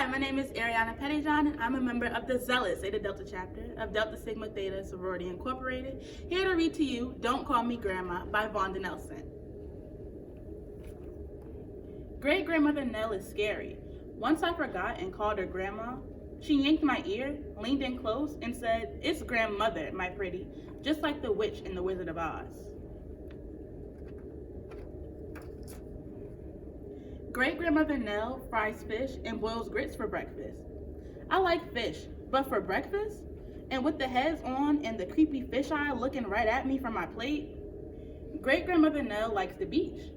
Hi, my name is Aryeanna Pettijohn, and I'm a member of the zealous Zeta Delta chapter of Delta Sigma Theta Sorority Incorporated, here to read to you Don't Call Me Grandma by Vaunda Nelson. Great-grandmother Nell is scary. Once I forgot and called her grandma. She yanked my ear, leaned in close, and said, "It's grandmother, my pretty," just like the witch in The Wizard of Oz. Great-grandmother Nell fries fish and boils grits for breakfast. I like fish, but for breakfast? And with the heads on and the creepy fisheye looking right at me from my plate? Great-grandmother Nell likes the beach.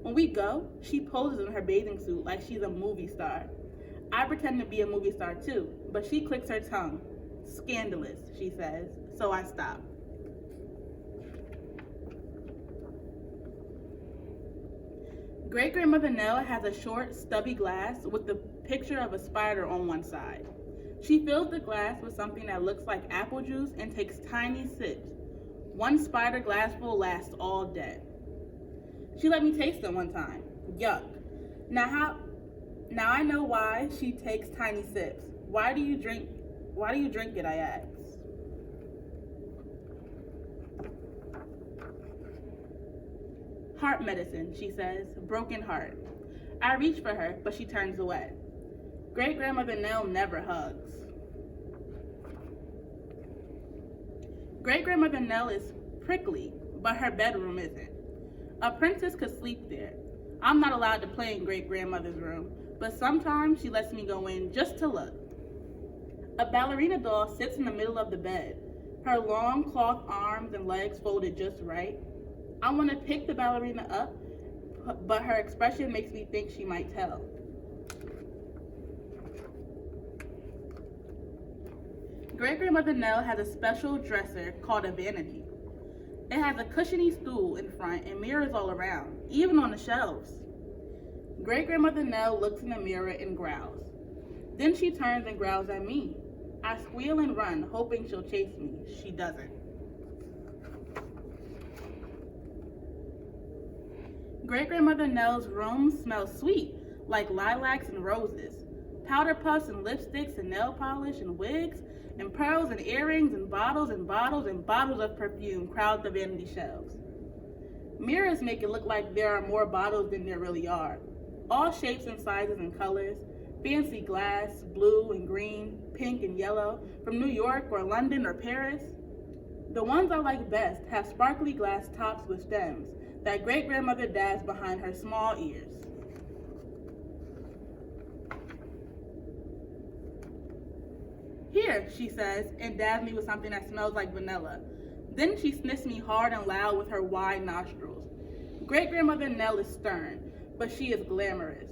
When we go, she poses in her bathing suit like she's a movie star. I pretend to be a movie star too, but she clicks her tongue. "Scandalous," she says, so I stop. Great-grandmother Nell has a short, stubby glass with the picture of a spider on one side. She fills the glass with something that looks like apple juice and takes tiny sips. One spider glassful lasts all day. She let me taste it one time. Yuck. Now I know why she takes tiny sips. Why do you drink it, I ask. "Heart medicine," she says, "broken heart." I reach for her, but she turns away. Great-grandmother Nell never hugs. Great-grandmother Nell is prickly, but her bedroom isn't. A princess could sleep there. I'm not allowed to play in great-grandmother's room, but sometimes she lets me go in just to look. A ballerina doll sits in the middle of the bed, her long cloth arms and legs folded just right. I want to pick the ballerina up, but her expression makes me think she might tell. Great-grandmother Nell has a special dresser called a vanity. It has a cushiony stool in front and mirrors all around, even on the shelves. Great-grandmother Nell looks in the mirror and growls. Then she turns and growls at me. I squeal and run, hoping she'll chase me. She doesn't. Great-grandmother Nell's room smells sweet, like lilacs and roses. Powder puffs and lipsticks and nail polish and wigs and pearls and earrings and bottles and bottles and bottles of perfume crowd the vanity shelves. Mirrors make it look like there are more bottles than there really are. All shapes and sizes and colors, fancy glass, blue and green, pink and yellow, from New York or London or Paris. The ones I like best have sparkly glass tops with stems that great-grandmother dabs behind her small ears. "Here," she says, and dabs me with something that smells like vanilla. Then she sniffs me hard and loud with her wide nostrils. Great-grandmother Nell is stern, but she is glamorous.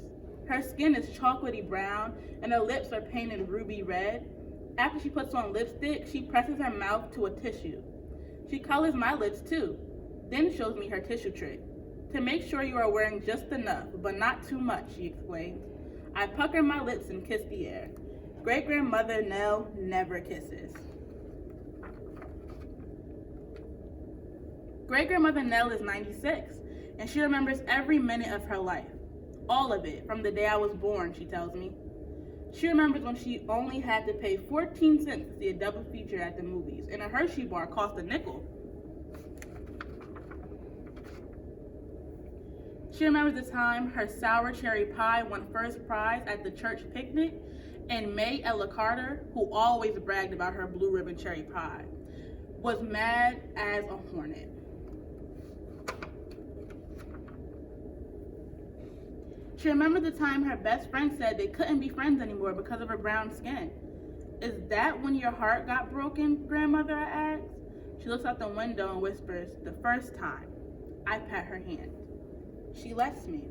Her skin is chocolatey brown, and her lips are painted ruby red. After she puts on lipstick, she presses her mouth to a tissue. She colors my lips too, then shows me her tissue trick. "To make sure you are wearing just enough, but not too much," she explains. I pucker my lips and kiss the air. Great-grandmother Nell never kisses. Great-grandmother Nell is 96, and she remembers every minute of her life. All of it, from the day I was born, she tells me. She remembers when she only had to pay 14 cents to see a double feature at the movies, and a Hershey bar cost a nickel. She remembers the time her sour cherry pie won first prize at the church picnic, and May Ella Carter, who always bragged about her blue ribbon cherry pie, was mad as a hornet. She remembers the time her best friend said they couldn't be friends anymore because of her brown skin. "Is that when your heart got broken, grandmother?" I ask. She looks out the window and whispers, "The first time." I pat her hand. She lets me.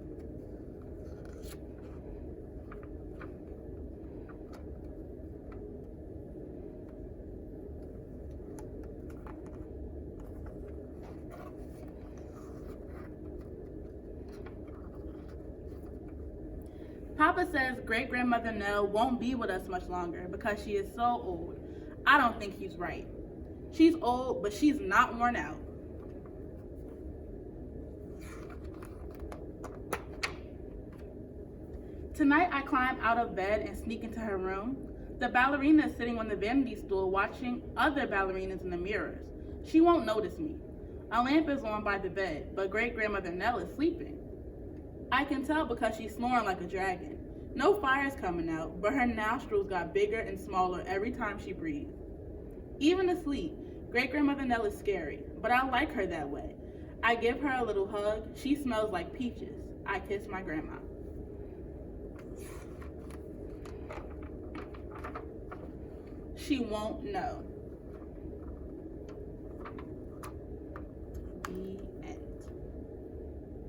Papa says great-grandmother Nell won't be with us much longer because she is so old. I don't think he's right. She's old, but she's not worn out. Tonight I climb out of bed and sneak into her room. The ballerina is sitting on the vanity stool watching other ballerinas in the mirrors. She won't notice me. A lamp is on by the bed, but great-grandmother Nell is sleeping. I can tell because she's snoring like a dragon. No fire's coming out, but her nostrils got bigger and smaller every time she breathed. Even asleep, great-grandmother Nell is scary, but I like her that way. I give her a little hug. She smells like peaches. I kiss my grandma. She won't know.